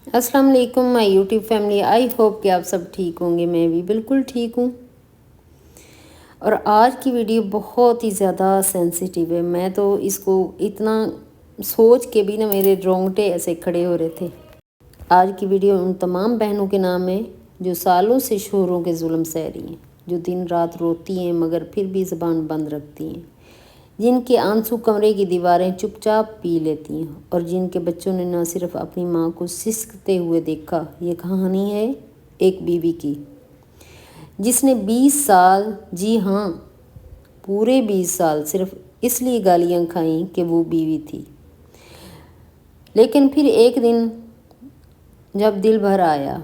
अस्सलाम वालेकुम my YouTube family. I hope कि आप सब ठीक होंगे। मैं भी बिल्कुल ठीक हूँ। और आज की वीडियो बहुत ही ज़्यादा सेंसिटिव है। मैं तो इसको इतना सोच के भी ना मेरे रोंगटे ऐसे खड़े हो रहे थे। आज की वीडियो उन तमाम बहनों के नाम है जो सालों से शोहरों के जुल्म सह रही हैं, जो दिन रात रोती हैं मगर फिर भी ज़बान बंद रखती हैं, जिनके आंसू कमरे की दीवारें चुपचाप पी लेती हैं और जिनके बच्चों ने न सिर्फ अपनी माँ को सिसकते हुए देखा। ये कहानी है एक बीवी की जिसने 20 साल, जी हाँ पूरे 20 साल सिर्फ इसलिए गालियाँ खाईं कि वो बीवी थी। लेकिन फिर एक दिन जब दिल भर आया,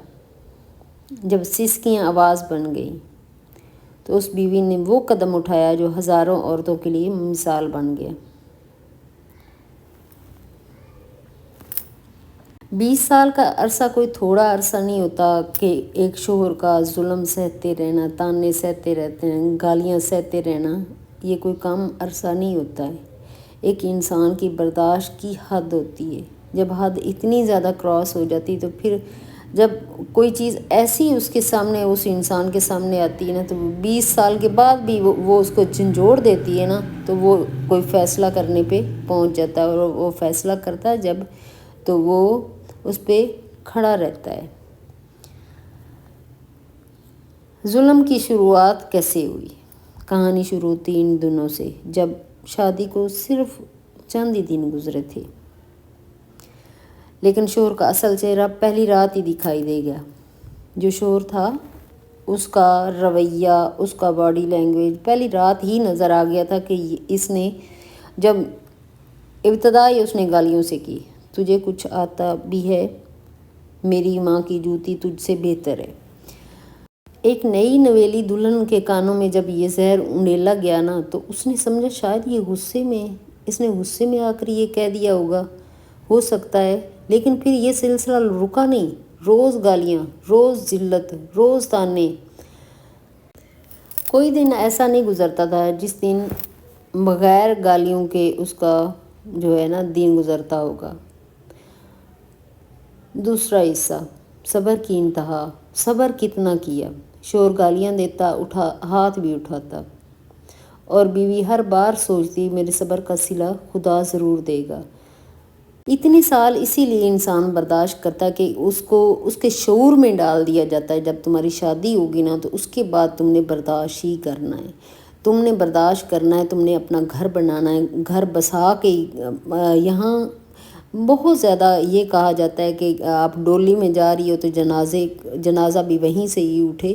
जब सिसकियाँ आवाज़ बन गई, तो उस बीवी ने वो कदम उठाया जो हज़ारों औरतों के लिए मिसाल बन गया। 20 साल का अरसा कोई थोड़ा अरसा नहीं होता कि एक शोहर का जुल्म सहते रहना, ताने सहते रहते हैं, गालियाँ सहते रहना, ये कोई कम अरसा नहीं होता है। एक इंसान की बर्दाश्त की हद होती है। जब हद इतनी ज़्यादा क्रॉस हो जाती तो फिर जब कोई चीज़ ऐसी उसके सामने, उस इंसान के सामने आती है ना, तो 20 साल के बाद भी वो उसको झंझोड़ देती है ना, तो वो कोई फ़ैसला करने पे पहुंच जाता है। और वो फ़ैसला करता है जब, तो वो उस पर खड़ा रहता है। जुल्म की शुरुआत कैसे हुई? कहानी शुरू होती इन दिनों से, जब शादी को सिर्फ चंद ही दिन गुजरे थे, लेकिन शोहर का असल चेहरा पहली रात ही दिखाई दे गया। जो शोहर था, उसका रवैया, उसका बॉडी लैंग्वेज पहली रात ही नज़र आ गया था कि इसने, जब इब्तदा ही उसने गालियों से की, तुझे कुछ आता भी है? मेरी माँ की जूती तुझसे बेहतर है। एक नई नवेली दुल्हन के कानों में जब ये जहर उंडेला गया ना, तो उसने समझा शायद इसने गुस्से में आकर ये कह दिया होगा, हो सकता है। लेकिन फिर ये सिलसिला रुका नहीं। रोज़ गालियाँ, रोज़ जिल्लत, रोज़ ताने। कोई दिन ऐसा नहीं गुजरता था जिस दिन बगैर गालियों के उसका जो है ना दिन गुजरता होगा। दूसरा हिस्सा, सब्र की इंतहा। सब्र कितना किया। शोर गालियाँ देता, हाथ भी उठाता, और बीवी हर बार सोचती मेरे सब्र का सिला खुदा ज़रूर देगा। इतने साल इसीलिए इंसान बर्दाश्त करता कि उसको उसके शऊर में डाल दिया जाता है, जब तुम्हारी शादी होगी ना, तो उसके बाद तुमने बर्दाश्त ही करना है। तुमने बर्दाश्त करना है, तुमने अपना घर बनाना है, घर बसा के। यहाँ बहुत ज़्यादा ये कहा जाता है कि आप डोली में जा रही हो तो जनाजा भी वहीं से ही उठे,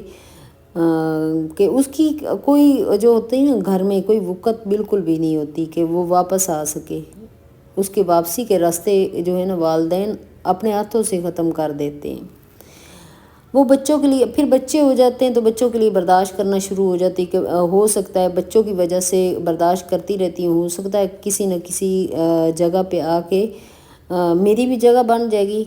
कि उसकी कोई जो होती है ना, घर में कोई वक़्त बिल्कुल भी नहीं होती कि वो वापस आ सके। उसके वापसी के रास्ते जो है ना, वालिदैन अपने हाथों से ख़त्म कर देते हैं। वो बच्चों के लिए, फिर बच्चे हो जाते हैं तो बच्चों के लिए बर्दाश्त करना शुरू हो जाती है कि हो सकता है बच्चों की वजह से बर्दाश्त करती रहती हूँ, हो सकता है किसी न किसी जगह पे आके मेरी भी जगह बन जाएगी।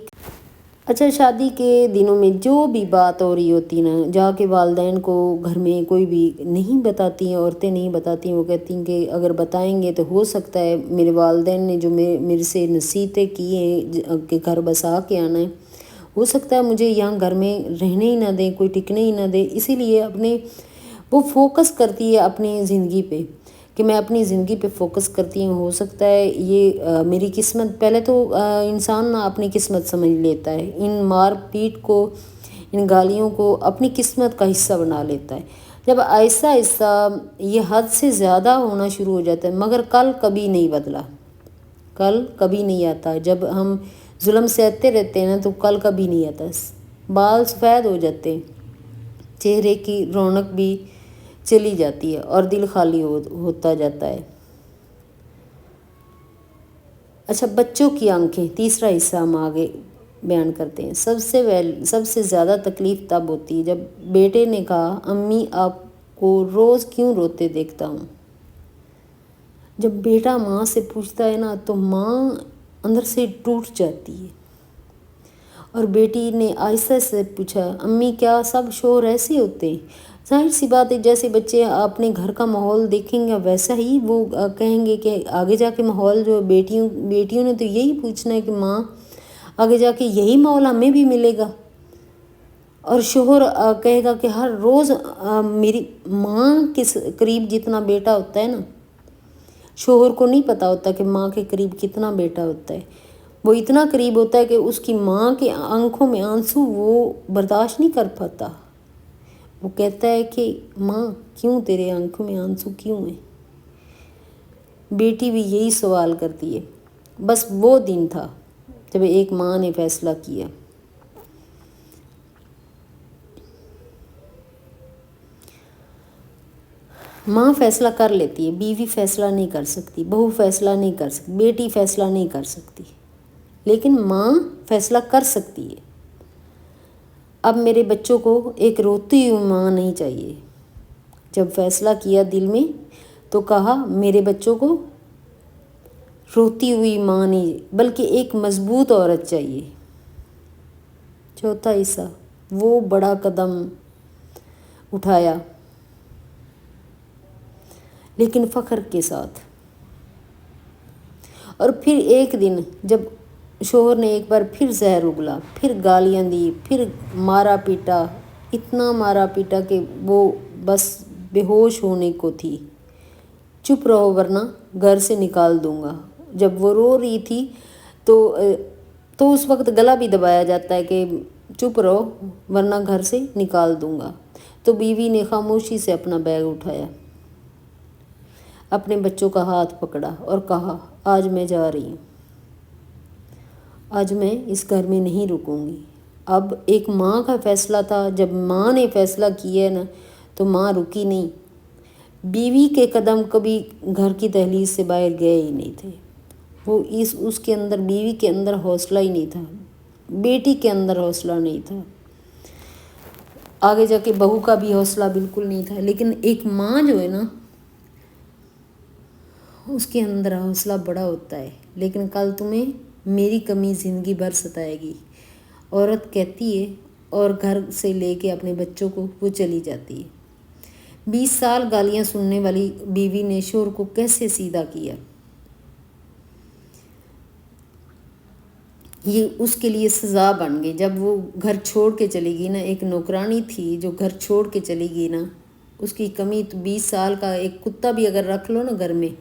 अच्छा, शादी के दिनों में जो भी बात हो रही होती ना, जाके वालिदैन को घर में कोई भी नहीं बताती हैं, औरतें नहीं बताती हैं। वो कहती हैं कि अगर बताएंगे तो हो सकता है मेरे वालिदैन ने जो मेरे से नसीहतें की हैं कि घर बसा के आना है, हो सकता है मुझे यहाँ घर में रहने ही ना दें, कोई टिकने ही ना दें। इसीलिए वो फोकस करती है अपनी ज़िंदगी पे, कि मैं अपनी ज़िंदगी पे फोकस करती हूँ। हो सकता है ये मेरी किस्मत, पहले तो इंसान ना अपनी किस्मत समझ लेता है, इन मार पीट को, इन गालियों को अपनी किस्मत का हिस्सा बना लेता है। जब आहिस्ता आहिस्ता ये हद से ज़्यादा होना शुरू हो जाता है, मगर कल कभी नहीं बदला, कल कभी नहीं आता। जब हम जुल्म सहते रहते हैं ना, तो कल कभी नहीं आता। बाल सफ़ेद हो जाते हैं, चेहरे की रौनक भी चली जाती है और दिल खाली होता जाता है। अच्छा, बच्चों की आंखें, तीसरा हिस्सा हम आगे बयान करते हैं। सबसे ज़्यादा तकलीफ़ तब होती है जब बेटे ने कहा, अम्मी आपको रोज़ क्यों रोते देखता हूँ। जब बेटा माँ से पूछता है ना, तो माँ अंदर से टूट जाती है। और बेटी ने आहिस्ता से पूछा, अम्मी क्या सब शोर ऐसे होते हैं? जाहिर सी बात है, जैसे बच्चे अपने घर का माहौल देखेंगे वैसा ही वो कहेंगे कि आगे जाके माहौल जो बेटियों ने तो यही पूछना है कि माँ आगे जाके यही मौल हमें भी मिलेगा। और शोहर कहेगा कि हर रोज़ मेरी माँ के करीब जितना बेटा होता है ना, शोहर को नहीं पता होता कि माँ के करीब कितना बेटा होता है। वो इतना करीब होता है कि उसकी माँ के आंखों में आंसू वो बर्दाश्त नहीं कर पाता। वो कहता है कि माँ क्यों तेरे आंखों में आंसू क्यों हैं। बेटी भी यही सवाल करती है। बस वो दिन था जब एक माँ ने फैसला किया। माँ फैसला कर लेती है, बीवी फैसला नहीं कर सकती, बहू फैसला नहीं कर सकती, बेटी फैसला नहीं कर सकती, लेकिन माँ फैसला कर सकती है। अब मेरे बच्चों को एक रोती हुई माँ नहीं चाहिए। जब फैसला किया दिल में तो कहा मेरे बच्चों को रोती हुई माँ नहीं बल्कि एक मजबूत औरत चाहिए। चौथा हिस्सा, वो बड़ा कदम उठाया लेकिन फ़ख्र के साथ। और फिर एक दिन जब शोहर ने एक बार फिर जहर उगला, फिर गालियाँ दी, फिर मारा पीटा, इतना मारा पीटा कि वो बस बेहोश होने को थी। चुप रहो वरना घर से निकाल दूंगा। जब वो रो रही थी तो उस वक्त गला भी दबाया जाता है कि चुप रहो वरना घर से निकाल दूंगा। तो बीवी ने खामोशी से अपना बैग उठाया, अपने बच्चों का हाथ पकड़ा और कहा आज मैं जा रही हूँ, आज मैं इस घर में नहीं रुकूंगी। अब एक माँ का फैसला था। जब माँ ने फैसला किया ना तो माँ रुकी नहीं। बीवी के कदम कभी घर की दहलीज से बाहर गए ही नहीं थे। वो उसके अंदर, बीवी के अंदर हौसला ही नहीं था, बेटी के अंदर हौसला नहीं था, आगे जाके बहू का भी हौसला बिल्कुल नहीं था। लेकिन एक माँ जो है ना, उसके अंदर हौसला बड़ा होता है। लेकिन कल तुम्हें मेरी कमी ज़िंदगी भर सताएगी, औरत कहती है और घर से लेके अपने बच्चों को वो चली जाती है। 20 साल गालियाँ सुनने वाली बीवी ने शोहर को कैसे सीधा किया, ये उसके लिए सज़ा बन गई। जब वो घर छोड़ के चली गई ना, एक नौकरानी थी जो घर छोड़ के चली गई ना, उसकी कमी तो 20 साल का एक कुत्ता भी अगर रख लो ना घर में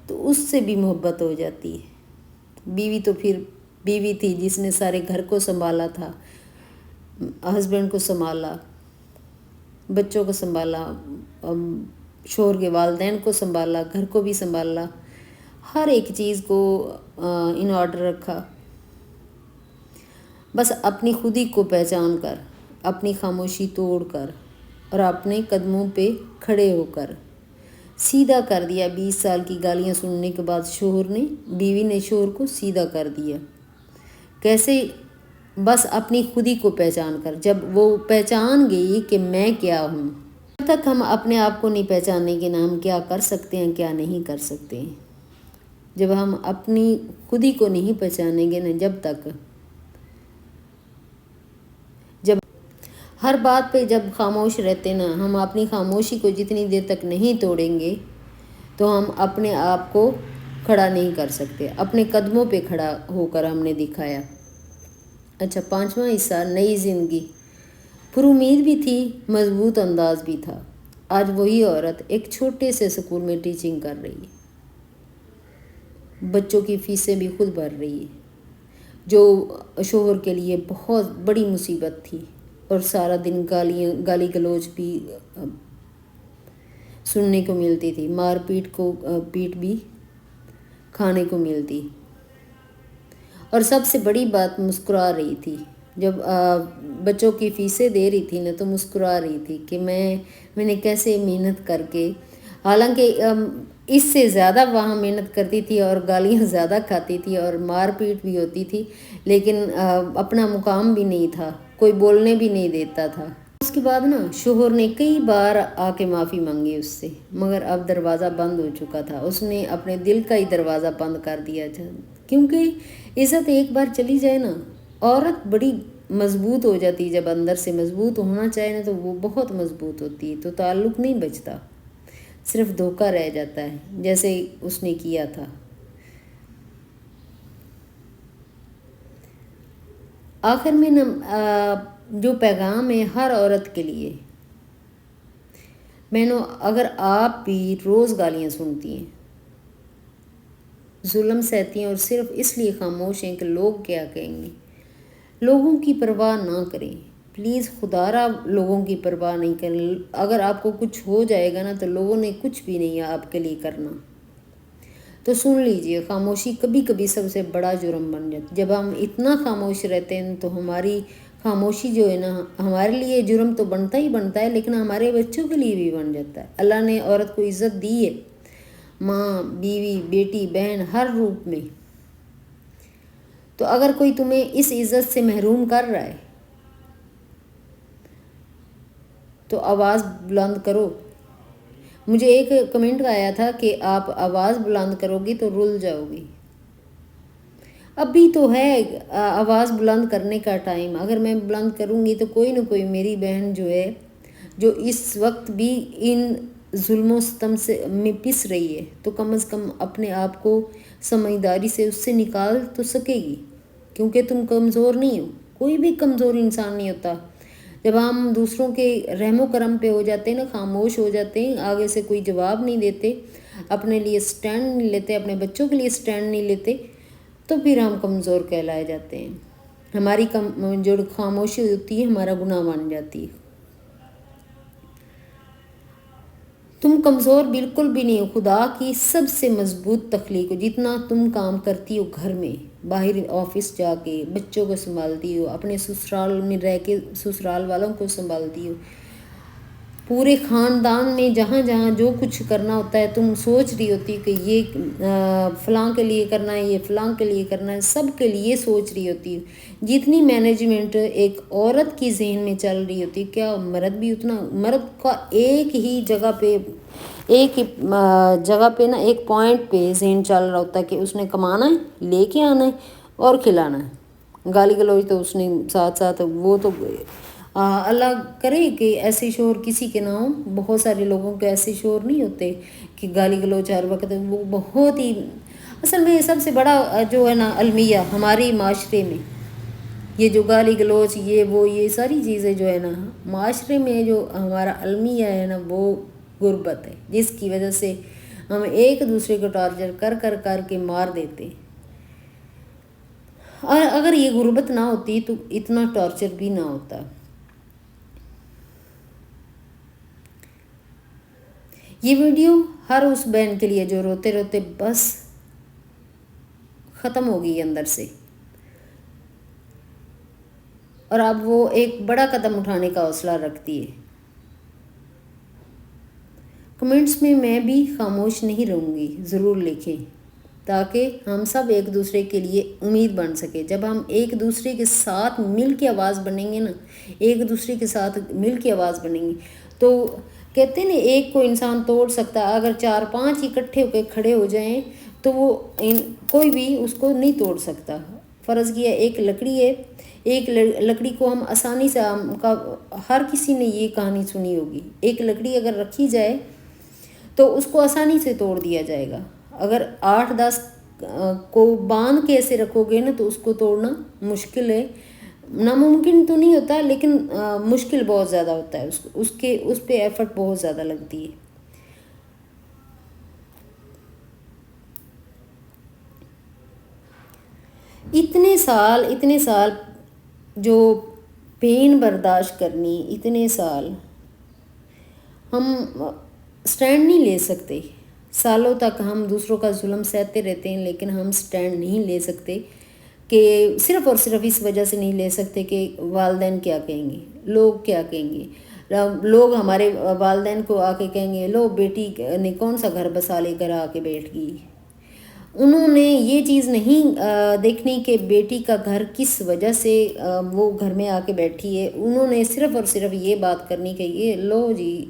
तो उससे भी मोहब्बत हो जाती है। बीवी तो फिर बीवी थी जिसने सारे घर को संभाला था, हस्बैंड को संभाला, बच्चों को संभाला, शोहर के वालिदैन को संभाला, घर को भी संभाला, हर एक चीज़ को इन ऑर्डर रखा। बस अपनी खुदी को पहचान कर, अपनी खामोशी तोड़ कर और अपने कदमों पे खड़े होकर सीधा कर दिया। 20 साल की गालियाँ सुनने के बाद बीवी ने शोहर को सीधा कर दिया। कैसे? बस अपनी खुदी को पहचान कर। जब वो पहचान गई कि मैं क्या हूँ, जब तक हम अपने आप को नहीं पहचानेंगे ना हम क्या कर सकते हैं क्या नहीं कर सकते हैं। जब हम अपनी खुदी को नहीं पहचानेंगे ना, जब हर बात पे जब खामोश रहते ना, हम अपनी खामोशी को जितनी देर तक नहीं तोड़ेंगे तो हम अपने आप को खड़ा नहीं कर सकते। अपने कदमों पे खड़ा होकर हमने दिखाया। अच्छा, 5वां हिस्सा, नई ज़िंदगी। पुरुमीद भी थी, मजबूत अंदाज भी था। आज वही औरत एक छोटे से स्कूल में टीचिंग कर रही है, बच्चों की फीसें भी खुद भर रही है, जो शोहर के लिए बहुत बड़ी मुसीबत थी। और सारा दिन गाली गलौज भी सुनने को मिलती थी, पीट भी खाने को मिलती। और सबसे बड़ी बात, मुस्कुरा रही थी। जब बच्चों की फीसें दे रही थी ना तो मुस्कुरा रही थी कि मैंने कैसे मेहनत करके, हालांकि इससे ज़्यादा वहाँ मेहनत करती थी और गालियाँ ज़्यादा खाती थी और मारपीट भी होती थी, लेकिन अपना मुकाम भी नहीं था, कोई बोलने भी नहीं देता था। उसके बाद ना शोहर ने कई बार आके माफ़ी मांगी उससे, मगर अब दरवाज़ा बंद हो चुका था। उसने अपने दिल का ही दरवाज़ा बंद कर दिया था, क्योंकि इज़्ज़त एक बार चली जाए ना, औरत बड़ी मजबूत हो जाती है। जब अंदर से मजबूत होना चाहे ना तो वो बहुत मजबूत होती है, तो ताल्लुक़ नहीं बचता, सिर्फ धोखा रह जाता है, जैसे उसने किया था। آخر میں جو پیغام ہے ہر عورت کے لیے، بہنوں، اگر آپ بھی روز گالیاں سنتی ہیں، ظلم سہتی ہیں اور صرف اس لیے خاموش ہیں کہ لوگ کیا کہیں گے، لوگوں کی پرواہ نہ کریں، پلیز خدا را لوگوں کی پرواہ نہیں کریں۔ اگر آپ کو کچھ ہو جائے گا نا تو لوگوں نے کچھ بھی نہیں ہے آپ کے لیے کرنا۔ تو سن لیجئے، خاموشی کبھی کبھی سب سے بڑا جرم بن جاتا ہے۔ جب ہم اتنا خاموش رہتے ہیں تو ہماری خاموشی جو ہے نا ہمارے لیے جرم تو بنتا ہی بنتا ہے، لیکن ہمارے بچوں کے لیے بھی بن جاتا ہے۔ اللہ نے عورت کو عزت دی ہے، ماں، بیوی، بیٹی، بہن، ہر روپ میں۔ تو اگر کوئی تمہیں اس عزت سے محروم کر رہا ہے تو آواز بلند کرو۔ مجھے ایک کمنٹ آیا تھا کہ آپ آواز بلند کرو گی تو رل جاؤ گی۔ ابھی تو ہے آواز بلند کرنے کا ٹائم۔ اگر میں بلند کروں گی تو کوئی نہ کوئی میری بہن جو ہے، جو اس وقت بھی ان ظلم و ستم میں پس رہی ہے، تو کم از کم اپنے آپ کو سمجھداری سے اس سے نکال تو سکے گی، کیونکہ تم کمزور نہیں ہو۔ کوئی بھی کمزور انسان نہیں ہوتا۔ جب ہم دوسروں کے رحم و کرم پہ ہو جاتے ہیں نا، خاموش ہو جاتے ہیں، آگے سے کوئی جواب نہیں دیتے، اپنے لیے سٹینڈ نہیں لیتے، اپنے بچوں کے لیے سٹینڈ نہیں لیتے، تو پھر ہم کمزور کہلائے جاتے ہیں۔ ہماری جو خاموشی ہوتی ہے ہمارا گناہ بن جاتی ہے۔ تم کمزور بالکل بھی نہیں ہو، خدا کی سب سے مضبوط تخلیق ہو۔ جتنا تم کام کرتی ہو گھر میں، باہر آفس جا کے بچوں کو سنبھالتی ہو، اپنے سسرال میں رہ کے سسرال والوں کو سنبھالتی ہو، پورے خاندان میں جہاں جہاں جو کچھ کرنا ہوتا ہے تم سوچ رہی ہوتی کہ یہ فلاں کے لیے کرنا ہے، یہ فلاں کے لیے کرنا ہے، سب کے لیے سوچ رہی ہوتی ہے۔ جتنی مینجمنٹ ایک عورت کی ذہن میں چل رہی ہوتی، کیا مرد بھی اتنا؟ مرد کا ایک ہی جگہ پہ نا ایک پوائنٹ پہ ذہن چل رہا ہوتا ہے کہ اس نے کمانا ہے، لے کے آنا ہے اور کھلانا ہے۔ گالی گلوچ تو اس نے ساتھ ساتھ، وہ تو اللہ کرے کہ ایسے شوہر کسی کے نہ ہوں۔ بہت سارے لوگوں کے ایسے شوہر نہیں ہوتے کہ گالی گلوچ ہر وقت، وہ بہت ہی اصل میں سب سے بڑا جو ہے نا المیہ ہماری معاشرے میں، یہ جو گالی گلوچ یہ ساری چیزیں جو ہے نا معاشرے میں جو ہمارا المیہ ہے نا، وہ غربت ہے، جس کی وجہ سے ہم ایک دوسرے کو ٹارچر کر کے مار دیتے۔ اور اگر یہ غربت نہ ہوتی تو اتنا ٹارچر بھی نہ ہوتا۔ یہ ویڈیو ہر اس بہن کے لیے جو روتے روتے بس ختم ہو گئی اندر سے، اور اب وہ ایک بڑا قدم اٹھانے کا حوصلہ رکھتی ہے۔ کمنٹس میں بھی خاموش نہیں رہوں گی ضرور لکھیں، تاکہ ہم سب ایک دوسرے کے لیے امید بن سکے۔ جب ہم ایک دوسرے کے ساتھ مل کے آواز بنیں گے نا، ایک دوسرے کے ساتھ مل کے آواز بنیں گے، تو کہتے ہیں نا ایک کو انسان توڑ سکتا ہے، اگر 4-5 اکٹھے ہو کے کھڑے ہو جائیں تو وہ کوئی بھی اس کو نہیں توڑ سکتا۔ فرض کیا ایک لکڑی ہے، ایک لکڑی کو ہم آسانی سے، ہر کسی نے یہ کہانی سنی ہوگی، ایک لکڑی اگر رکھی جائے تو اس کو آسانی سے توڑ دیا جائے گا۔ اگر 8-10 کو باندھ کے ایسے رکھو گے نا تو اس کو توڑنا مشکل ہے، ناممکن تو نہیں ہوتا لیکن مشکل بہت زیادہ ہوتا ہے، اس پہ ایفرٹ بہت زیادہ لگتی ہے۔ اتنے سال جو پین برداشت کرنی، اتنے سال ہم سٹینڈ نہیں لے سکتے، سالوں تک ہم دوسروں کا ظلم سہتے رہتے ہیں، لیکن ہم سٹینڈ نہیں لے سکتے، کہ صرف اور صرف اس وجہ سے نہیں لے سکتے کہ والدین کیا کہیں گے، لوگ کیا کہیں گے۔ لوگ ہمارے والدین کو آ کے کہیں گے، لو بیٹی نے کون سا گھر بسا لے کر آ کے بیٹھ گئی۔ انہوں نے یہ چیز نہیں دیکھنی کہ بیٹی کا گھر کس وجہ سے وہ گھر میں آ کے بیٹھی ہے۔ انہوں نے صرف اور صرف یہ بات کرنی کہ یہ لو جی،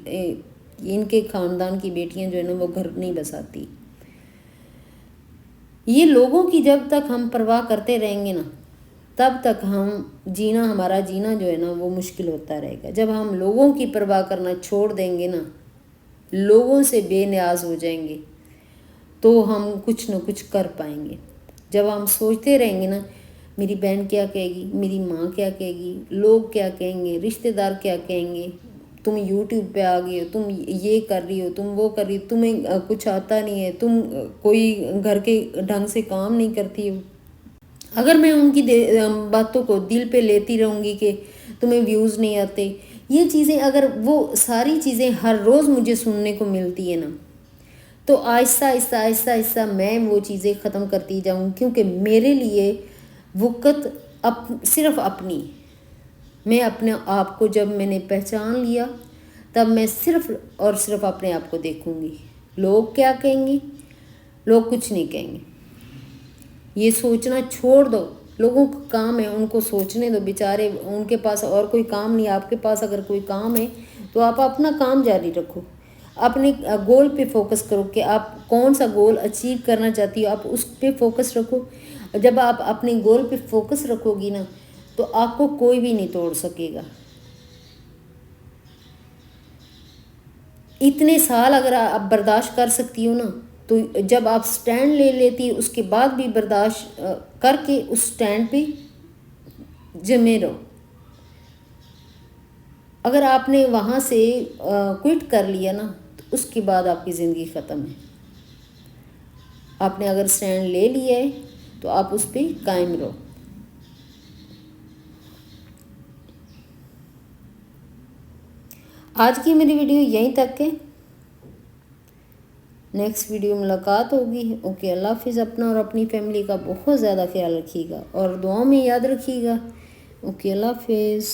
ان کے خاندان کی بیٹیاں جو ہے نا وہ گھر نہیں بساتی۔ یہ لوگوں کی جب تک ہم پرواہ کرتے رہیں گے نا، تب تک ہمارا جینا جو ہے نا وہ مشکل ہوتا رہے گا۔ جب ہم لوگوں کی پرواہ کرنا چھوڑ دیں گے نا، لوگوں سے بے نیاز ہو جائیں گے، تو ہم کچھ نہ کچھ کر پائیں گے۔ جب ہم سوچتے رہیں گے نا میری بہن کیا کہے گی، میری ماں کیا کہے گی، لوگ کیا کہیں گے، رشتہ دار کیا کہیں گے، تم یوٹیوب پہ آ گئی ہو، تم یہ کر رہی ہو، تم وہ کر رہی ہو، تمہیں کچھ آتا نہیں ہے، تم کوئی گھر کے ڈھنگ سے کام نہیں کرتی ہو۔ اگر میں ان کی باتوں کو دل پہ لیتی رہوں گی کہ تمہیں ویوز نہیں آتے، یہ چیزیں اگر وہ ساری چیزیں ہر روز مجھے سننے کو ملتی ہے نا، تو آہستہ آہستہ آہستہ آہستہ میں وہ چیزیں ختم کرتی جاؤں، کیونکہ میرے لیے وقت صرف اپنی، میں اپنے آپ کو جب میں نے پہچان لیا تب میں صرف اور صرف اپنے آپ کو دیکھوں گی۔ لوگ کیا کہیں گے؟ لوگ کچھ نہیں کہیں گے، یہ سوچنا چھوڑ دو۔ لوگوں کا کام ہے، ان کو سوچنے دو، بیچارے ان کے پاس اور کوئی کام نہیں، آپ کے پاس اگر کوئی کام ہے تو آپ اپنا کام جاری رکھو، اپنے گول پہ فوکس کرو کہ آپ کون سا گول اچیو کرنا چاہتی ہو، آپ اس پہ فوکس رکھو۔ جب آپ اپنے گول پہ فوکس رکھو گی نا تو آپ کو کوئی بھی نہیں توڑ سکے گا۔ اتنے سال اگر آپ برداشت کر سکتی ہو نا، تو جب آپ سٹینڈ لے لیتی اس کے بعد بھی برداشت کر کے اس سٹینڈ پہ جمے رہو۔ اگر آپ نے وہاں سے کوئٹ کر لیا نا تو اس کے بعد آپ کی زندگی ختم ہے۔ آپ نے اگر سٹینڈ لے لیا ہے تو آپ اس پہ قائم رہو۔ آج کی میری ویڈیو یہیں تک ہے، نیکسٹ ویڈیو ملاقات ہوگی۔ اوکے، اللہ حافظ۔ اپنا اور اپنی فیملی کا بہت زیادہ خیال رکھیے گا اور دعاؤں میں یاد رکھیے گا۔ اوکے، اللہ حافظ۔